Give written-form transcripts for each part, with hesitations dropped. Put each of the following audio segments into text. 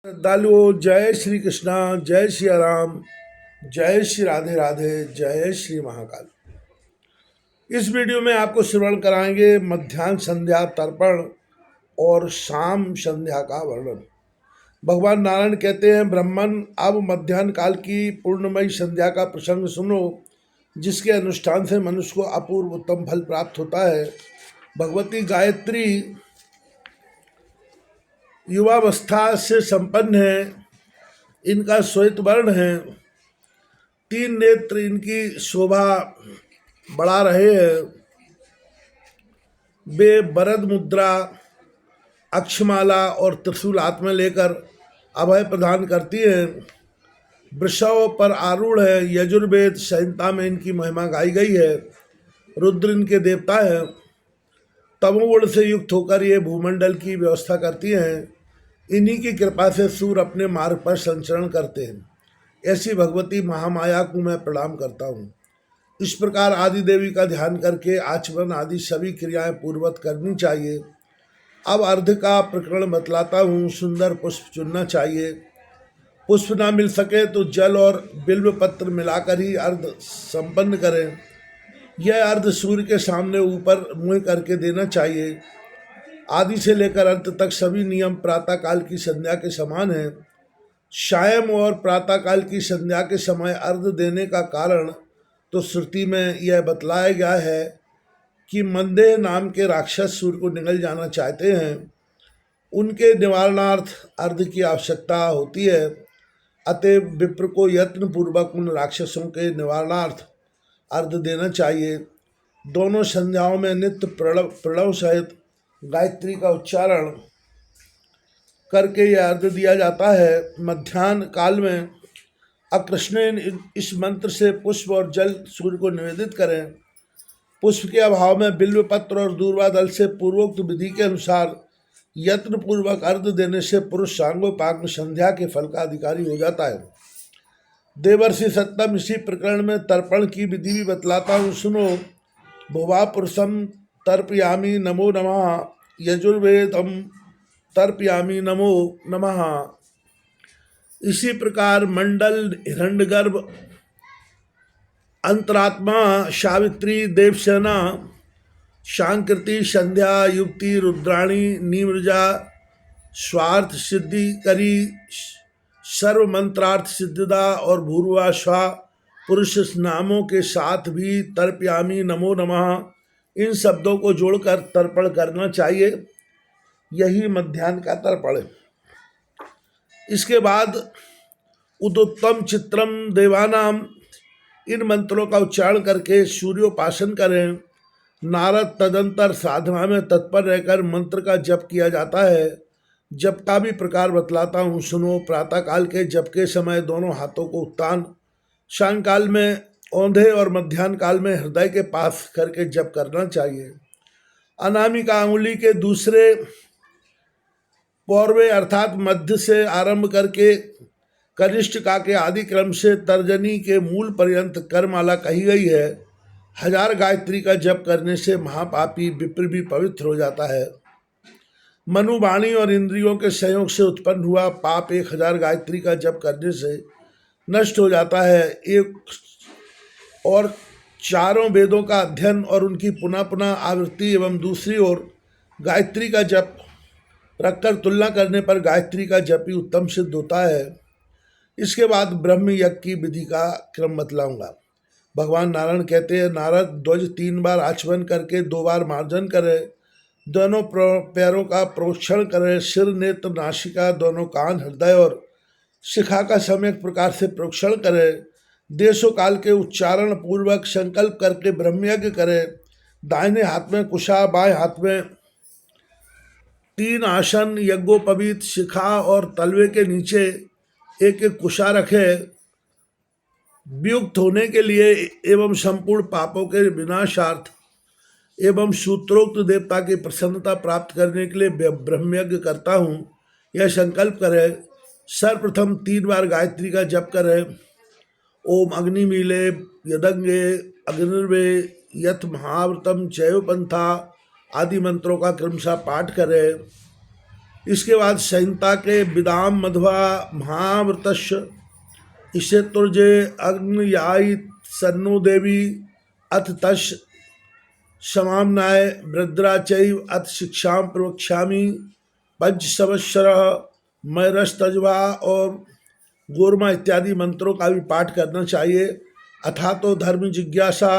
श्रद्धालुओं, जय श्री कृष्णा, जय श्री राम, जय श्री राधे राधे, जय श्री महाकाल। इस वीडियो में आपको श्रवण कराएंगे मध्याह्न संध्या तर्पण और शाम संध्या का वर्णन। भगवान नारायण कहते हैं, ब्राह्मण अब मध्याह्न काल की पूर्णमयी संध्या का प्रसंग सुनो, जिसके अनुष्ठान से मनुष्य को अपूर्व उत्तम फल प्राप्त होता है। भगवती गायत्री युवावस्था से संपन्न है, इनका श्वेत वर्ण है, 3 नेत्र इनकी शोभा बढ़ा रहे हैं। वे वरद मुद्रा, अक्षमाला और त्रिशूल हाथ में लेकर अभय प्रदान करती हैं। वृषभ पर आरूढ़ है। यजुर्वेद संहिता में इनकी महिमा गाई गई है। रुद्र इनके देवता हैं। तमोगुण से युक्त होकर ये भूमंडल की व्यवस्था करती हैं। इन्हीं की कृपा से सूर्य अपने मार्ग पर संचरण करते हैं। ऐसी भगवती महामाया को मैं प्रणाम करता हूँ। इस प्रकार आदि देवी का ध्यान करके आचमन आदि सभी क्रियाएं पूर्वत करनी चाहिए। अब अर्घ का प्रकरण बतलाता हूँ। सुंदर पुष्प चुनना चाहिए। पुष्प ना मिल सके तो जल और बिल्व पत्र मिलाकर ही अर्घ संपन्न करें। यह अर्घ सूर्य के सामने ऊपर मुँह करके देना चाहिए। आदि से लेकर अंत तक सभी नियम प्रातःकाल की संध्या के समान हैं। सायं और प्रातःकाल की संध्या के समय अर्घ देने का कारण तो श्रुति में यह बतलाया गया है कि मंदेह नाम के राक्षस सूर्य को निगल जाना चाहते हैं। उनके निवारणार्थ अर्घ की आवश्यकता होती है। अतएव विप्र को यत्न पूर्वक उन राक्षसों के निवारणार्थ अर्घ देना चाहिए। दोनों संध्याओं में नित्य प्रणव सहित गायत्री का उच्चारण करके यह अर्घ दिया जाता है। मध्याह्न काल में अकृष्णेन इस मंत्र से पुष्प और जल सूर्य को निवेदित करें। पुष्प के अभाव में बिल्व पत्र और दूर्वा दल से पूर्वोक्त विधि के अनुसार यत्न पूर्वक अर्घ देने से पुरुष सांगोपांग संध्या के फल का अधिकारी हो जाता है। देवर्षि सत्तम इसी प्रकरण में तर्पण की विधि भी बतलाता हूँ, सुनो। भुवा पुरुषम तर्पयामी नमो नमः, यजुर्वेदम तर्पयामी नमो नमः। इसी प्रकार मंडल, हिरण्यगर्भ, अंतरात्मा, सावित्री, देवसेना, शांकृति, संध्या, युक्ति, रुद्राणी, नीमृजा, स्वार्थ सिद्धि करी, सर्व मंत्रार्थ सिद्धिदा और भूर्वा स्वा पुरुष नामों के साथ भी तर्पयामी नमो नमः इन शब्दों को जोड़कर तर्पण करना चाहिए। यही मध्याह्न का तर्पण है। इसके बाद उदोत्तम चित्रम देवानाम इन मंत्रों का उच्चारण करके सूर्योपासन करें। नारद तदंतर साधना में तत्पर रहकर मंत्र का जप किया जाता है। जप का भी प्रकार बतलाता हूँ, सुनो। प्रातःकाल के जप के समय दोनों हाथों को उत्तान, सायंकाल में औंधे और मध्याह्न काल में हृदय के पास करके जप करना चाहिए। अनामिका अंगुली के दूसरे पौरवे अर्थात मध्य से आरंभ करके कनिष्ठिका के आदि क्रम से तर्जनी के मूल पर्यंत करमाला कही गई है। 1000 गायत्री का जप करने से महापापी विप्र भी पवित्र हो जाता है। मनु, वाणी और इंद्रियों के सहयोग से उत्पन्न हुआ पाप 1000 गायत्री का जप करने से नष्ट हो जाता है। एक और चारों वेदों का अध्ययन और उनकी पुनः पुनः आवृत्ति एवं दूसरी ओर गायत्री का जप रखकर तुलना करने पर गायत्री का जप ही उत्तम सिद्ध होता है। इसके बाद ब्रह्म यज्ञ की विधि का क्रम बतलाऊंगा। भगवान नारायण कहते हैं, नारद ध्वज 3 बार आचमन करके 2 बार मार्जन करे, दोनों पैरों का प्रोक्षण करे, सिर, नेत्र, नासिका, दोनों कान, हृदय और शिखा का सम्यक प्रकार से प्रोक्षण करे। देशों काल के उच्चारण पूर्वक संकल्प करके ब्रह्मयज्ञ करे। दाहिने हाथ में कुशा, बाएं हाथ में 3 आसन, यज्ञोपवीत, शिखा और तलवे के नीचे एक एक कुशा रखे। वियुक्त होने के लिए एवं संपूर्ण पापों के विनाशार्थ एवं सूत्रोक्त देवता की प्रसन्नता प्राप्त करने के लिए ब्रह्मयज्ञ करता हूँ, यह संकल्प करे। सर्वप्रथम 3 बार गायत्री का जप करे। ओम अग्निमीले यदंगे अग्निर्वे यथ महाव्रतम चैव पंथा आदि मंत्रों का क्रमशः पाठ करे। इसके बाद संहिता के विदाम मध्वा महाव्रतस्य इसे तुर्जे अग्नयायी सन्नो देवी अथ तस् समाम्नाय वृद्राचैव अथ शिक्षाम प्रवक्ष्यामि पंचसवत्सर मयरस्तज्वा और गोरमा इत्यादि मंत्रों का भी पाठ करना चाहिए। अथा तो धर्म जिज्ञासा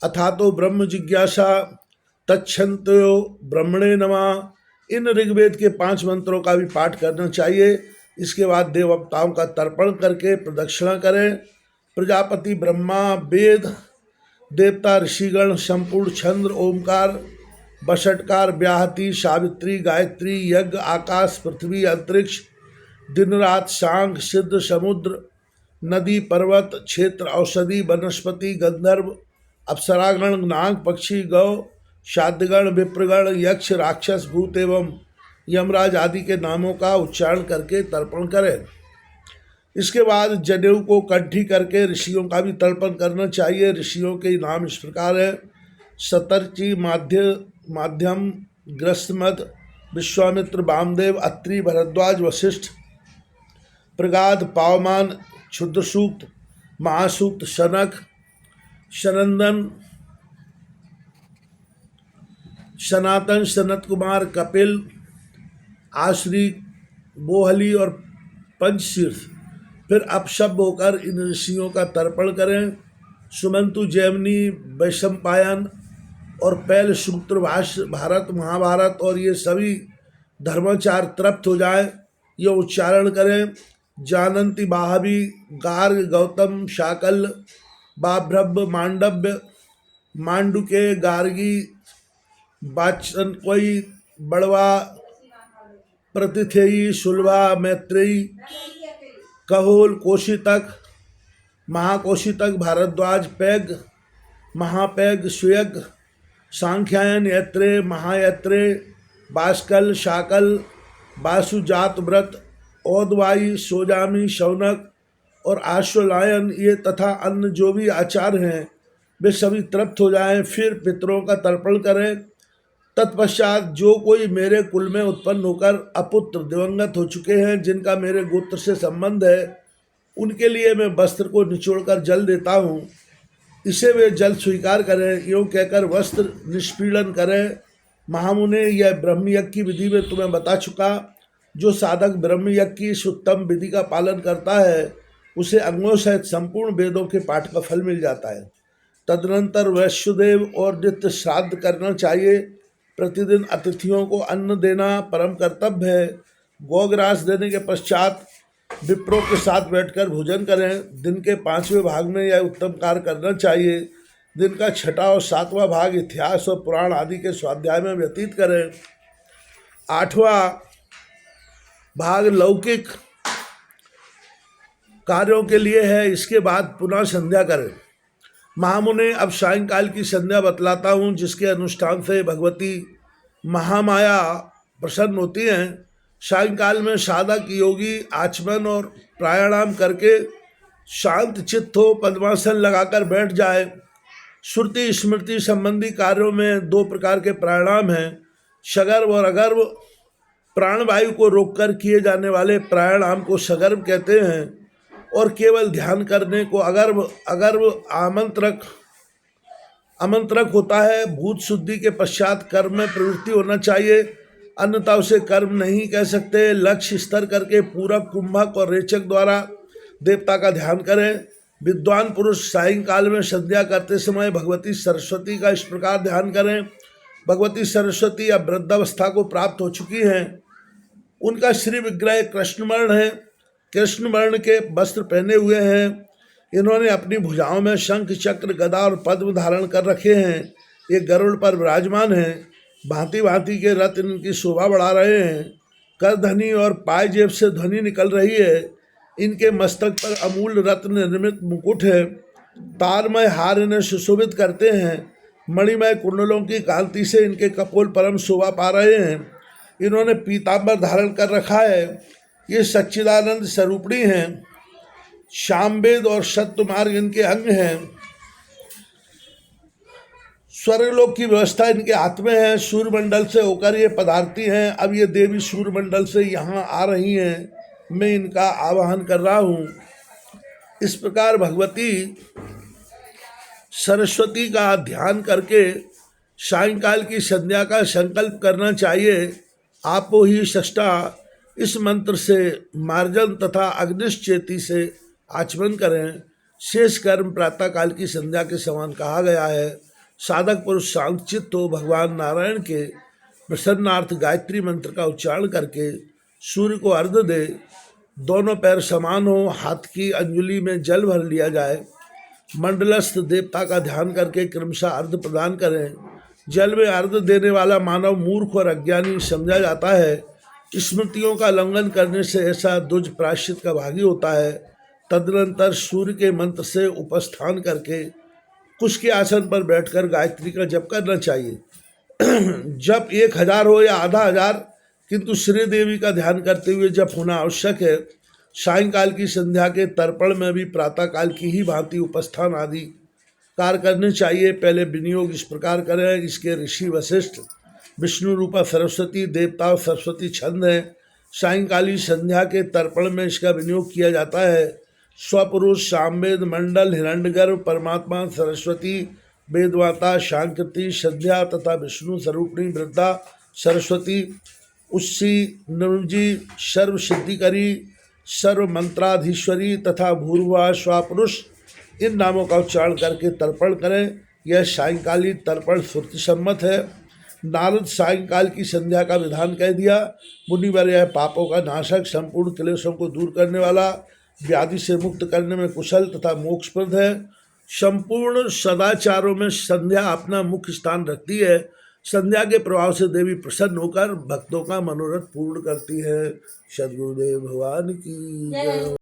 अथा तो ब्रह्म जिज्ञासा तच्छन्तो ब्रह्मणे नमः, इन ऋग्वेद के 5 मंत्रों का भी पाठ करना चाहिए। इसके बाद देवताओं का तर्पण करके प्रदक्षिणा करें। प्रजापति ब्रह्मा वेद देवता ऋषिगण संपूर्ण छंद्र ओमकार बषटकार व्याहति सावित्री गायत्री यज्ञ आकाश पृथ्वी अंतरिक्ष दिन रात सांख सिद्ध समुद्र नदी पर्वत क्षेत्र औषधि वनस्पति गंधर्व अप्सरागण नाग पक्षी गौ शाद्यगण विप्रगण यक्ष राक्षस भूत एवं यमराज आदि के नामों का उच्चारण करके तर्पण करें। इसके बाद जनेऊ को कंठी करके ऋषियों का भी तर्पण करना चाहिए। ऋषियों के नाम इस प्रकार है: सतर्ची माध्यम ग्रस्तमद विश्वामित्र वामदेव अत्रि भरद्वाज वशिष्ठ प्रगाध पावमान क्षुद्रसूक्त महासूक्त शनक शनंदन सनातन सनत कुमार कपिल आश्री बोहली और पंचशीर्ष। फिर अपशब्द होकर इन ऋषियों का तर्पण करें। सुमंतु जैमिनी वैशंपायन और पैल सूत्र भाष्य भारत महाभारत और ये सभी धर्माचार तृप्त हो जाए, ये उच्चारण करें। जानंती बाहवी गार्ग गौतम शाकल बाभ्रभ मांडव्य मांडुके गार्गी बाचन कोई बड़वा प्रतिथेयी सुलभा मैत्रेयी कहोल कोशितक महाकोशितक भारद्वाज पैग महापैग सुयग सांख्यायन यत्रे महायत्रे बाष्कल शाकल वासुजात व्रत औदवाई सोजामी शौनक और आश्वलायन ये तथा अन्य जो भी आचार हैं वे सभी तृप्त हो जाएं। फिर पितरों का तर्पण करें। तत्पश्चात जो कोई मेरे कुल में उत्पन्न होकर अपुत्र दिवंगत हो चुके हैं, जिनका मेरे गोत्र से संबंध है, उनके लिए मैं वस्त्र को निचोड़कर जल देता हूँ, इसे वे जल स्वीकार करें। यूँ कहकर वस्त्र निष्पीड़न करें। महामुने यह ब्रह्मयज्ञ की विधि में तुम्हें बता चुका। जो साधक ब्रह्मयज्ञ की इस उत्तम विधि का पालन करता है उसे अंगों सहित संपूर्ण वेदों के पाठ का फल मिल जाता है। तदनंतर वैश्वदेव और नित्य श्राद्ध करना चाहिए। प्रतिदिन अतिथियों को अन्न देना परम कर्तव्य है। गोग्रास देने के पश्चात विप्रों के साथ बैठकर भोजन करें। दिन के 5वें भाग में यह उत्तम कार्य करना चाहिए। दिन का 6वां और 7वां भाग इतिहास और पुराण आदि के स्वाध्याय में व्यतीत करें। 8वां भाग लौकिक कार्यों के लिए है। इसके बाद पुनः संध्या करें। महामुने अब सायंकाल की संध्या बतलाता हूँ, जिसके अनुष्ठान से भगवती महामाया प्रसन्न होती हैं। सायंकाल में साधक योगी आचमन और प्राणायाम करके शांत चित्त हो पद्मासन लगाकर बैठ जाए। श्रुति स्मृति संबंधी कार्यों में 2 प्रकार के प्राणायाम हैं, सगर्भ और अगर्भ। प्राणवायु को रोककर किए जाने वाले प्राणायाम को सगर्भ कहते हैं और केवल ध्यान करने को अगर्भ। अगर्भ आमंत्रक होता है। भूत शुद्धि के पश्चात कर्म में प्रवृत्ति होना चाहिए, अन्यथा उसे कर्म नहीं कह सकते। लक्ष्य स्तर करके पूरक कुंभक और रेचक द्वारा देवता का ध्यान करें। विद्वान पुरुष सायंकाल में संध्या करते समय भगवती सरस्वती का इस प्रकार ध्यान करें। भगवती सरस्वती अब वृद्धावस्था को प्राप्त हो चुकी हैं। उनका श्री विग्रह कृष्णवर्ण है, कृष्ण वर्ण के वस्त्र पहने हुए हैं। इन्होंने अपनी भुजाओं में शंख चक्र गदा और पद्म धारण कर रखे हैं। ये गरुड़ पर विराजमान हैं। भांति भांति के रत्न इनकी शोभा बढ़ा रहे हैं। करधनी और पाय जेब से ध्वनि निकल रही है। इनके मस्तक पर अमूल रत्न निर्मित मुकुट है। तारमय हार इन्हें सुशोभित करते हैं। मणिमय कुंडलों की कांति से इनके कपोल परम शोभा पा रहे हैं। इन्होंने पीताम्बर धारण कर रखा है। ये सच्चिदानंद स्वरूपिणी हैं। सामवेद और सत्य मार्ग इनके अंग हैं। स्वर्गलोक की व्यवस्था इनके हाथ में है। सूर्यमंडल से होकर ये पधारती हैं। अब ये देवी सूर्यमंडल से यहाँ आ रही हैं, मैं इनका आवाहन कर रहा हूँ। इस प्रकार भगवती सरस्वती का ध्यान करके सायंकाल की संध्या का संकल्प करना चाहिए। आपो ही षष्ठा, इस मंत्र से मार्जन तथा अग्निश्चेती से आचमन करें। शेष कर्म प्रातः काल की संध्या के समान कहा गया है। साधक पुरुष शांतचित्त हो भगवान नारायण के प्रसन्नार्थ गायत्री मंत्र का उच्चारण करके सूर्य को अर्घ्य दे। दोनों पैर समान हो, हाथ की अंजुलि में जल भर लिया जाए। मंडलस्थ देवता का ध्यान करके क्रमशः अर्घ्य प्रदान करें। जल में अर्घ्य देने वाला मानव मूर्ख और अज्ञानी समझा जाता है। स्मृतियों का उल्लंघन करने से ऐसा दुज प्रायश्चित का भागी होता है। तदनंतर सूर्य के मंत्र से उपस्थान करके कुश के आसन पर बैठकर गायत्री का जप करना चाहिए। जप 1000 हो या आधा हजार, किंतु श्री देवी का ध्यान करते हुए जप होना आवश्यक है। सायंकाल की संध्या के तर्पण में भी प्रातःकाल की ही भांति उपस्थान आदि कार्य करने चाहिए। पहले विनियोग इस प्रकार करें। इसके ऋषि वशिष्ठ विष्णु रूपा सरस्वती देवता और सरस्वती छंद है। सायंकाली संध्या के तर्पण में इसका विनियोग किया जाता है। स्वपुरुष सामवेद मंडल हिरण्यगर्भ परमात्मा सरस्वती वेदमाता शांकृति संध्या तथा विष्णु स्वरूपिणी वृद्धा सरस्वती उस्सी नृजी सर्व सिद्धिकरी सर्व मंत्राधीश्वरी तथा भूर्वा स्वापुरुष, इन नामों का उच्चारण करके तर्पण करें। यह सायंकालीन तर्पण श्रुति सम्मत है। नारद सायंकाल की संध्या का विधान कह दिया। मुनिवर यह पापों का नाशक, संपूर्ण क्लेशों को दूर करने वाला, व्याधि से मुक्त करने में कुशल तथा मोक्षप्रद है। संपूर्ण सदाचारों में संध्या अपना मुख्य स्थान रखती है। संध्या के प्रभाव से देवी प्रसन्न होकर भक्तों का मनोरथ पूर्ण करती है। सद्गुरुदेव भगवान की जय।